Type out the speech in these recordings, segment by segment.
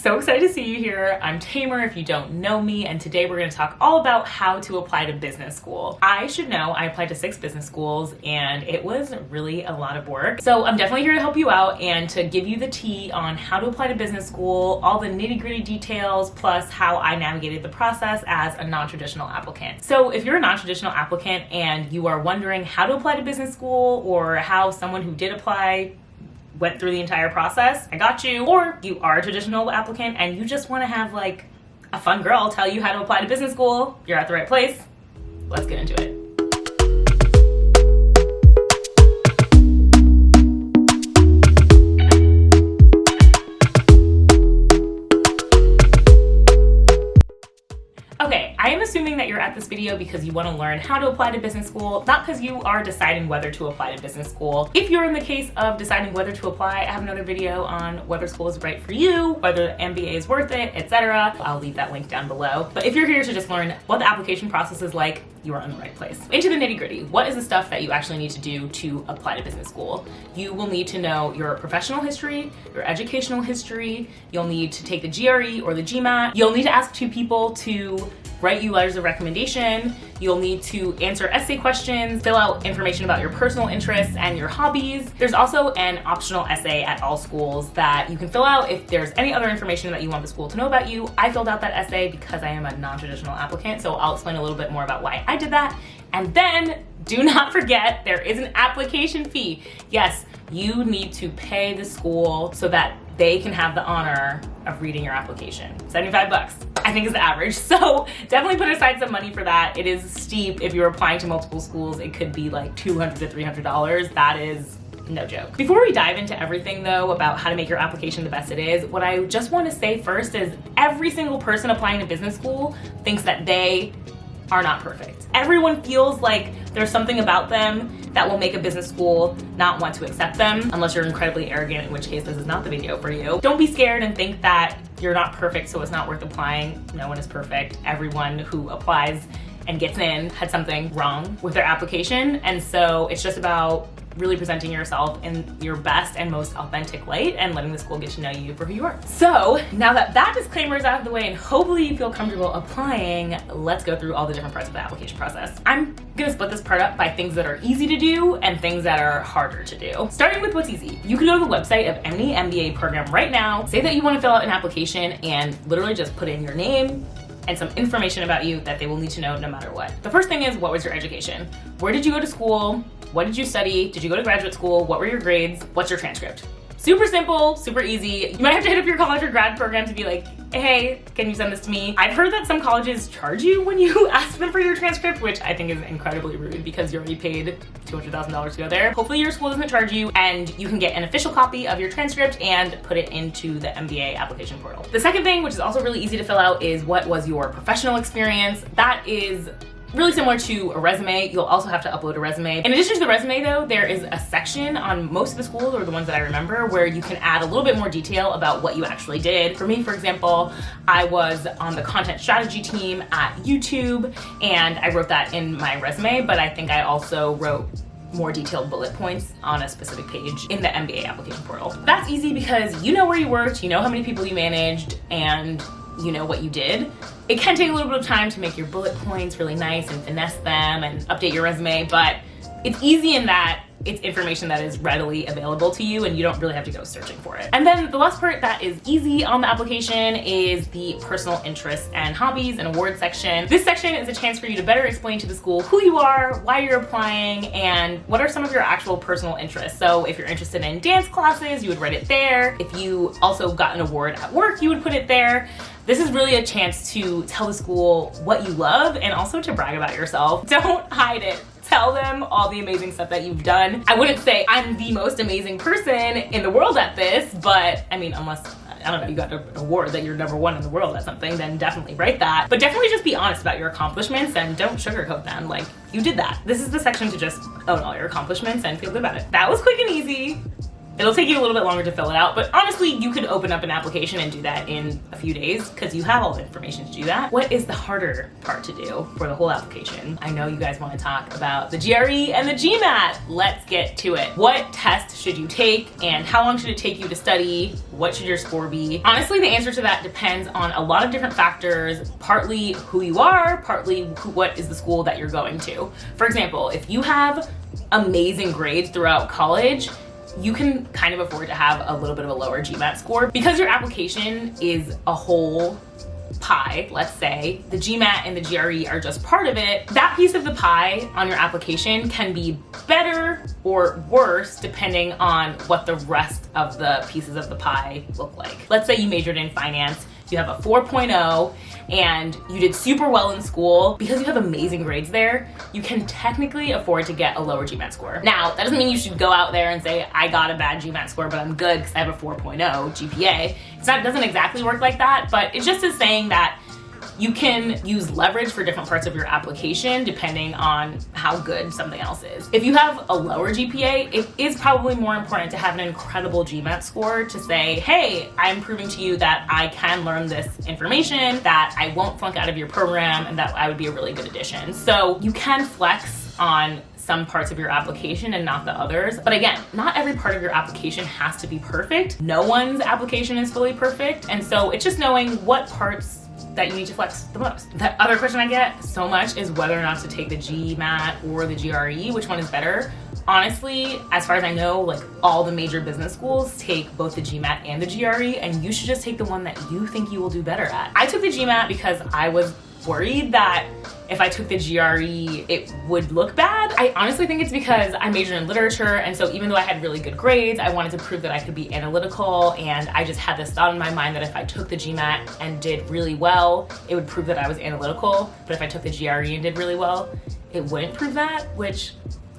So excited to see you here. I'm Tamer if you don't know me, and today we're going to talk all about how to apply to business school. I should know I applied to 6 business schools and it was really a lot of work. So I'm definitely here to help you out and to give you the tea on how to apply to business school, all the nitty-gritty details, plus how I navigated the process as a non-traditional applicant. So if you're a non-traditional applicant and you are wondering how to apply to business school or how someone who did apply went through the entire process, I got you. Or you are a traditional applicant and you just want to have like a fun girl tell you how to apply to business school, you're at the right place. Let's get into it. Okay, I am assuming that you're at this video because you want to learn how to apply to business school, not because you are deciding whether to apply to business school. If you're in the case of deciding whether to apply, I have another video on whether school is right for you, whether the MBA is worth it, etc. I'll leave that link down below. But if you're here to just learn what the application process is like, you are in the right place. Into the nitty-gritty. What is the stuff that you actually need to do to apply to business school? You will need to know your professional history, your educational history. You'll need to take the GRE or the GMAT. You'll need to ask 2 people to write you letters of recommendation. You'll need to answer essay questions, fill out information about your personal interests and your hobbies. There's also an optional essay at all schools that you can fill out if there's any other information that you want the school to know about you. I filled out that essay because I am a non-traditional applicant, so I'll explain a little bit more about why I did that. And then do not forget, there is an application fee. Yes, you need to pay the school so that they can have the honor of reading your application. 75 bucks, I think is the average. So definitely put aside some money for that. It is steep. If you're applying to multiple schools, it could be like $200 to $300. That is no joke. Before we dive into everything though about how to make your application the best it is, what I just want to say first is every single person applying to business school thinks that they are not perfect. Everyone feels like there's something about them that will make a business school not want to accept them, unless you're incredibly arrogant, in which case this is not the video for you. Don't be scared and think that you're not perfect, so it's not worth applying. No one is perfect. Everyone who applies and gets in had something wrong with their application, and so it's just about really presenting yourself in your best and most authentic light and letting the school get to know you for who you are. So now that that disclaimer is out of the way and hopefully you feel comfortable applying, let's go through all the different parts of the application process. I'm gonna split this part up by things that are easy to do and things that are harder to do. Starting with what's easy. You can go to the website of any MBA program right now, say that you want to fill out an application and literally just put in your name and some information about you that they will need to know no matter what. The first thing is, what was your education? Where did you go to school? What did you study? Did you go to graduate school? What were your grades? What's your transcript? Super simple, super easy. You might have to hit up your college or grad program to be like, hey, can you send this to me? I've heard that some colleges charge you when you ask them for your transcript, which I think is incredibly rude because you already paid $200,000 to go there. Hopefully your school doesn't charge you and you can get an official copy of your transcript and put it into the MBA application portal. The second thing, which is also really easy to fill out, is what was your professional experience. That is really similar to a resume. You'll also have to upload a resume. In addition to the resume though, there is a section on most of the schools, or the ones that I remember, where you can add a little bit more detail about what you actually did. For me, for example, I was on the content strategy team at YouTube and I wrote that in my resume, but I think I also wrote more detailed bullet points on a specific page in the MBA application portal. That's easy because you know where you worked, you know how many people you managed, and you know what you did. It can take a little bit of time to make your bullet points really nice and finesse them and update your resume, but it's easy in that it's information that is readily available to you and you don't really have to go searching for it. And then the last part that is easy on the application is the personal interests and hobbies and awards section. This section is a chance for you to better explain to the school who you are, why you're applying, and what are some of your actual personal interests. So if you're interested in dance classes, you would write it there. If you also got an award at work, you would put it there. This is really a chance to tell the school what you love and also to brag about yourself. Don't hide it. Tell them all the amazing stuff that you've done. I wouldn't say I'm the most amazing person in the world at this, but I mean, unless, I don't know, you got an award that you're #1 in the world at something, then definitely write that. But definitely just be honest about your accomplishments and don't sugarcoat them. Like, you did that. This is the section to just own all your accomplishments and feel good about it. That was quick and easy. It'll take you a little bit longer to fill it out, but honestly, you could open up an application and do that in a few days because you have all the information to do that. What is the harder part to do for the whole application? I know you guys want to talk about the GRE and the GMAT. Let's get to it. What test should you take and how long should it take you to study? What should your score be? Honestly, the answer to that depends on a lot of different factors, partly who you are, partly what is the school that you're going to. For example, if you have amazing grades throughout college, you can kind of afford to have a little bit of a lower GMAT score. Because your application is a whole pie, let's say, the GMAT and the GRE are just part of it, that piece of the pie on your application can be better or worse depending on what the rest of the pieces of the pie look like. Let's say you majored in finance, you have a 4.0 and you did super well in school. Because you have amazing grades there, you can technically afford to get a lower GMAT score. Now, that doesn't mean you should go out there and say, I got a bad GMAT score, but I'm good because I have a 4.0 GPA. It doesn't exactly work like that, but it just is saying that you can use leverage for different parts of your application depending on how good something else is. If you have a lower GPA, it is probably more important to have an incredible GMAT score to say, hey, I'm proving to you that I can learn this information, that I won't flunk out of your program, and that I would be a really good addition. So you can flex on some parts of your application and not the others. But again, not every part of your application has to be perfect. No one's application is fully perfect. And so it's just knowing what parts that you need to flex the most. The other question I get so much is whether or not to take the GMAT or the GRE, which one is better. Honestly, as far as I know, like all the major business schools take both the GMAT and the GRE, and you should just take the one that you think you will do better at. I took the GMAT because I was worried that if I took the GRE, it would look bad. I honestly think it's because I majored in literature, and so even though I had really good grades, I wanted to prove that I could be analytical, and I just had this thought in my mind that if I took the GMAT and did really well, it would prove that I was analytical, but if I took the GRE and did really well, it wouldn't prove that, which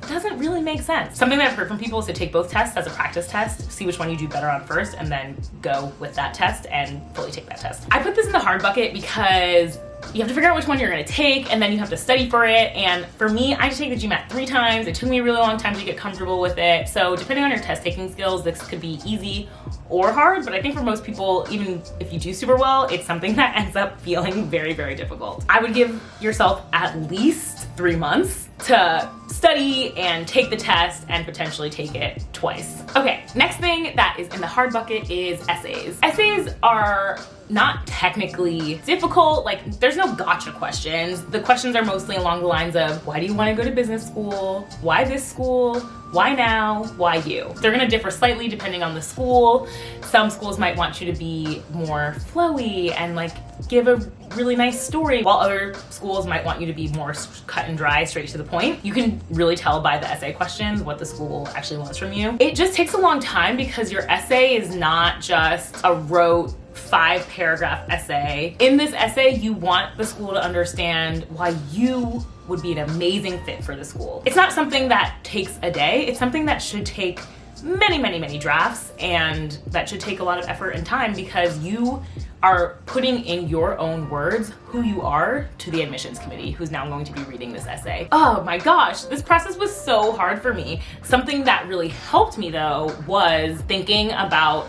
doesn't really make sense. Something that I've heard from people is to take both tests as a practice test, see which one you do better on first, and then go with that test and fully take that test. I put this in the hard bucket because you have to figure out which one you're gonna take, and then you have to study for it. And for me, I had to take the GMAT 3 times. It took me a really long time to get comfortable with it. So depending on your test taking skills, this could be easy or hard, but I think for most people, even if you do super well, it's something that ends up feeling very, very difficult. I would give yourself at least 3 months to study and take the test and potentially take it twice. Okay, next thing that is in the hard bucket is essays. Essays are not technically difficult, like there's no gotcha questions. The questions are mostly along the lines of, why do you want to go to business school? Why this school? Why now? Why you? They're gonna differ slightly depending on the school. Some schools might want you to be more flowy and like give a really nice story, while other schools might want you to be more cut and dry, straight to the point. You can really tell by the essay questions what the school actually wants from you. It just takes a long time because your essay is not just a rote 5-paragraph essay. In this essay, you want the school to understand why you would be an amazing fit for the school. It's not something that takes a day. It's something that should take many, many, many drafts, and that should take a lot of effort and time because you are putting in your own words who you are to the admissions committee who's now going to be reading this essay. Oh my gosh, this process was so hard for me. Something that really helped me though was thinking about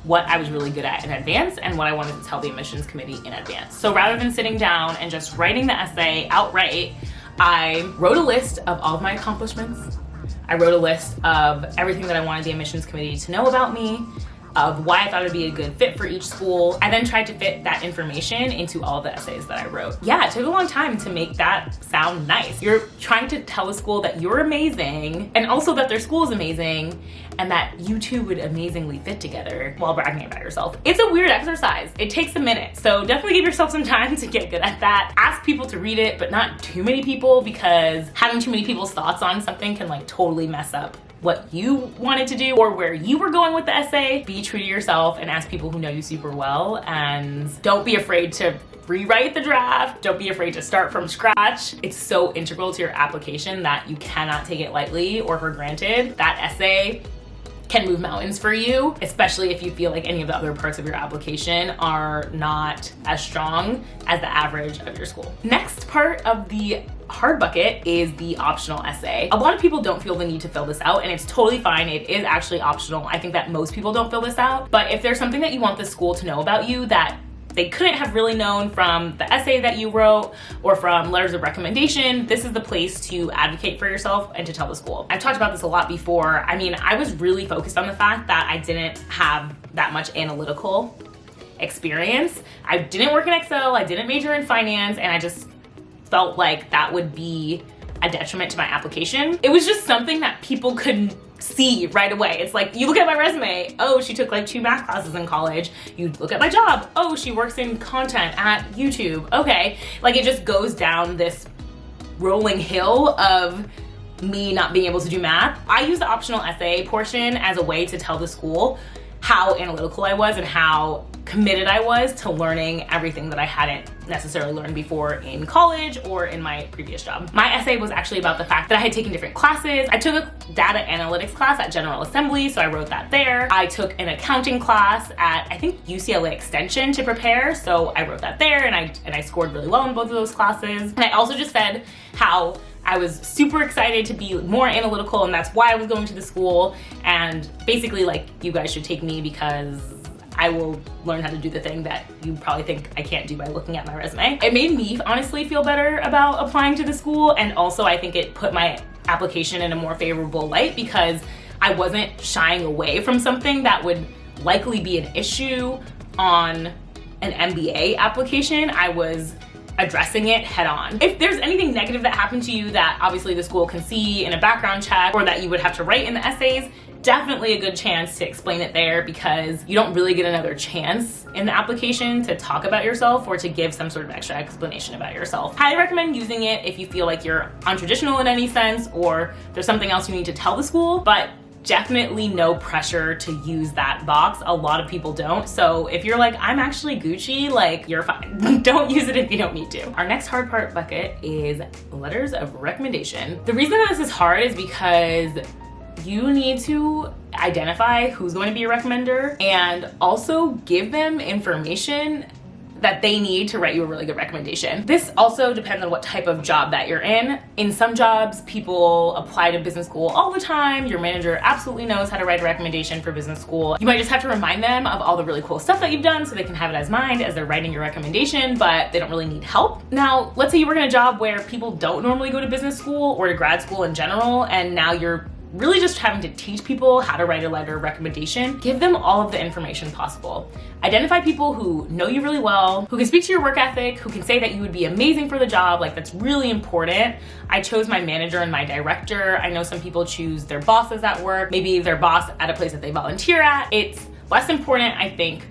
what I was really good at in advance and what I wanted to tell the admissions committee in advance. So rather than sitting down and just writing the essay outright, I wrote a list of all of my accomplishments. I wrote a list of everything that I wanted the admissions committee to know about me, of why I thought it'd be a good fit for each school. I then tried to fit that information into all of the essays that I wrote. Yeah, it took a long time to make that sound nice. You're trying to tell a school that you're amazing and also that their school is amazing and that you two would amazingly fit together while bragging about yourself. It's a weird exercise. It takes a minute. So definitely give yourself some time to get good at that. Ask people to read it, but not too many people, because having too many people's thoughts on something can like totally mess up what you wanted to do or where you were going with the essay. Be true to yourself and ask people who know you super well, and don't be afraid to rewrite the draft. Don't be afraid to start from scratch. It's so integral to your application that you cannot take it lightly or for granted. That essay can move mountains for you, especially if you feel like any of the other parts of your application are not as strong as the average of your school. Next part of the hard bucket is the optional essay. A lot of people don't feel the need to fill this out, and it's totally fine. It is actually optional. I think that most people don't fill this out, but if there's something that you want the school to know about you that they couldn't have really known from the essay that you wrote or from letters of recommendation, this is the place to advocate for yourself and to tell the school. I've talked about this a lot before. I mean, I was really focused on the fact that I didn't have that much analytical experience. I didn't work in Excel, I didn't major in finance, and I just felt like that would be a detriment to my application. It was just something that people couldn't see right away. It's like, you look at my resume, oh, she took like 2 math classes in college. You look at my job, oh, she works in content at YouTube. Okay, like it just goes down this rolling hill of me not being able to do math. I use the optional essay portion as a way to tell the school how analytical I was and how committed I was to learning everything that I hadn't necessarily learned before in college or in my previous job. My essay was actually about the fact that I had taken different classes. I took a data analytics class at General Assembly, so I wrote that there. I took an accounting class at, I think, UCLA Extension to prepare, so I wrote that there, and I scored really well in both of those classes. And I also just said how I was super excited to be more analytical, and that's why I was going to the school, and basically like, you guys should take me because I will learn how to do the thing that you probably think I can't do by looking at my resume. It made me honestly feel better about applying to the school, and also I think it put my application in a more favorable light because I wasn't shying away from something that would likely be an issue on an MBA application. I was addressing it head on. If there's anything negative that happened to you that obviously the school can see in a background check or that you would have to write in the essays, definitely a good chance to explain it there because you don't really get another chance in the application to talk about yourself or to give some sort of extra explanation about yourself. Highly recommend using it if you feel like you're untraditional in any sense or there's something else you need to tell the school, but definitely no pressure to use that box. A lot of people don't. So if you're like, I'm actually Gucci, like, you're fine. Don't use it if you don't need to. Our next hard part bucket is letters of recommendation. The reason that this is hard is because you need to identify who's going to be a recommender and also give them information that they need to write you a really good recommendation. This also depends on what type of job that you're in. In some jobs, people apply to business school all the time. Your manager absolutely knows how to write a recommendation for business school. You might just have to remind them of all the really cool stuff that you've done so they can have it as mind as they're writing your recommendation, but they don't really need help. Now, let's say you work in a job where people don't normally go to business school or to grad school in general, and now you're really just having to teach people how to write a letter of recommendation. Give them all of the information possible. Identify people who know you really well, who can speak to your work ethic, who can say that you would be amazing for the job. Like, that's really important. I chose my manager and my director. I know some people choose their bosses at work, maybe their boss at a place that they volunteer at. It's less important, I think,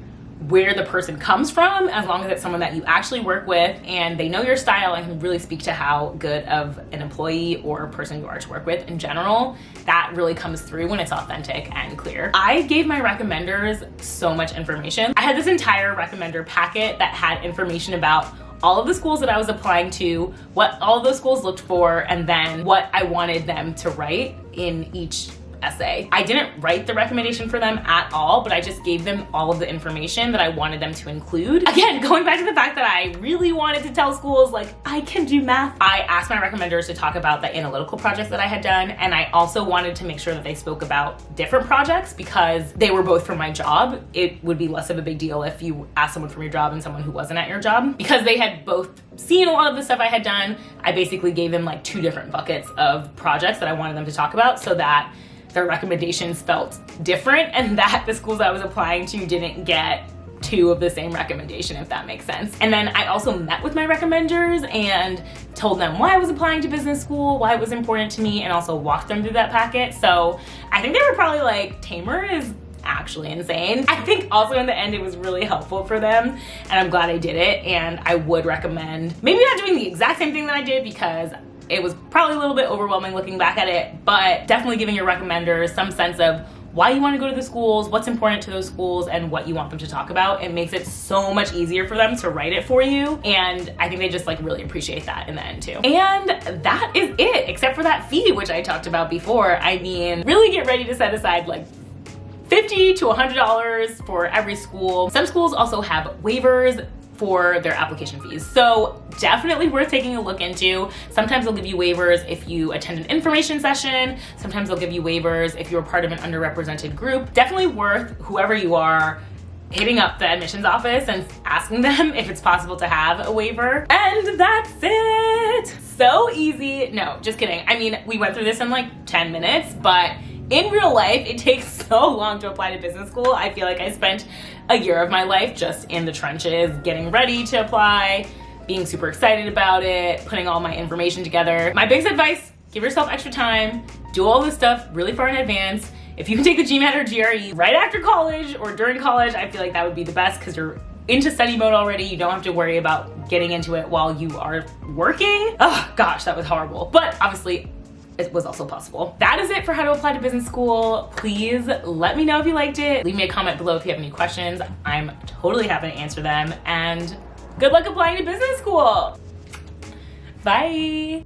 where the person comes from, as long as it's someone that you actually work with and they know your style and can really speak to how good of an employee or person you are to work with in general. That really comes through when it's authentic and clear. I gave my recommenders so much information. I had this entire recommender packet that had information about all of the schools that I was applying to, what all of those schools looked for, and then what I wanted them to write in each essay. I didn't write the recommendation for them at all, but I just gave them all of the information that I wanted them to include. Again, going back to the fact that I really wanted to tell schools, like, I can do math. I asked my recommenders to talk about the analytical projects that I had done, and I also wanted to make sure that they spoke about different projects because they were both for my job. It would be less of a big deal if you asked someone from your job and someone who wasn't at your job. Because they had both seen a lot of the stuff I had done, I basically gave them like 2 different buckets of projects that I wanted them to talk about so that their recommendations felt different and that the schools I was applying to didn't get 2 of the same recommendation, if that makes sense. And then I also met with my recommenders and told them why I was applying to business school, why it was important to me, and also walked them through that packet. So I think they were probably like, Tamer is actually insane. I think also in the end it was really helpful for them, and I'm glad I did it. And I would recommend maybe not doing the exact same thing that I did because it was probably a little bit overwhelming looking back at it, but definitely giving your recommenders some sense of why you want to go to the schools, what's important to those schools, and what you want them to talk about. It makes it so much easier for them to write it for you, and I think they just like really appreciate that in the end too. And that is it, except for that fee, which I talked about before. I mean, really get ready to set aside like $50 to $100 for every school. Some schools also have waivers for their application fees. So definitely worth taking a look into. Sometimes they'll give you waivers if you attend an information session. Sometimes they'll give you waivers if you're part of an underrepresented group. Definitely worth, whoever you are, hitting up the admissions office and asking them if it's possible to have a waiver. And that's it. So easy. No, just kidding. I mean, we went through this in like 10 minutes, but in real life, it takes so long to apply to business school. I feel like I spent a year of my life just in the trenches, getting ready to apply, being super excited about it, putting all my information together. My biggest advice, give yourself extra time, do all this stuff really far in advance. If you can take the GMAT or GRE right after college or during college, I feel like that would be the best because you're into study mode already. You don't have to worry about getting into it while you are working. Oh gosh, that was horrible. But obviously, it was also possible. That is it for how to apply to business school. Please let me know if you liked it. Leave me a comment below if you have any questions. I'm totally happy to answer them. And good luck applying to business school. Bye.